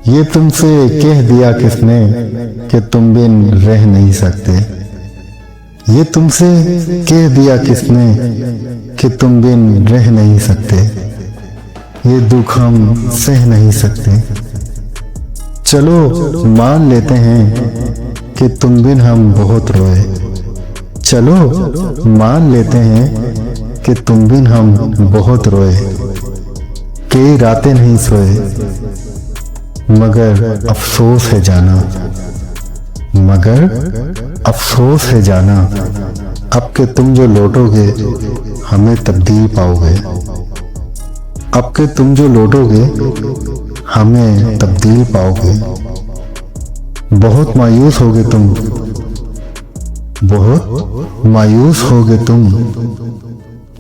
ये तुमसे कह दिया किसने कि तुम बिन रह नहीं सकते। ये तुमसे कह दिया किसने कि तुम बिन रह नहीं सकते। ये दुख हम सह नहीं सकते। चलो मान लेते हैं कि तुम बिन हम बहुत रोए। चलो मान लेते हैं कि तुम बिन हम बहुत रोए। कई रातें नहीं सोए मगर अफसोस है जाना। मगर अफसोस है जाना अब के तुम जो लौटोगे हमें तब्दील पाओगे। अब के तुम जो लौटोगे हमें तब्दील पाओगे। बहुत मायूस होगे तुम, बहुत मायूस होगे तुम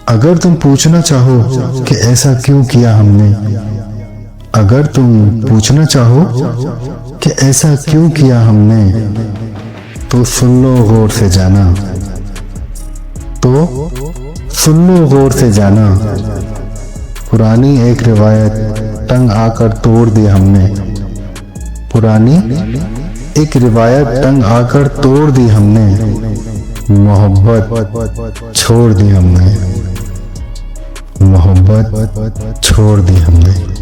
अगर तुम पूछना चाहो कि ऐसा क्यों किया हमने। अगर तुम पूछना चाहो कि ऐसा क्यों किया हमने तो सुन लो गौर से जाना। तो सुन लो गौर से जाना। पुरानी एक रिवायत टंग आकर तोड़ दी हमने। पुरानी एक रिवायत टंग आकर तोड़ दी हमने। मोहब्बत छोड़ दी हमने। मोहब्बत छोड़ दी हमने।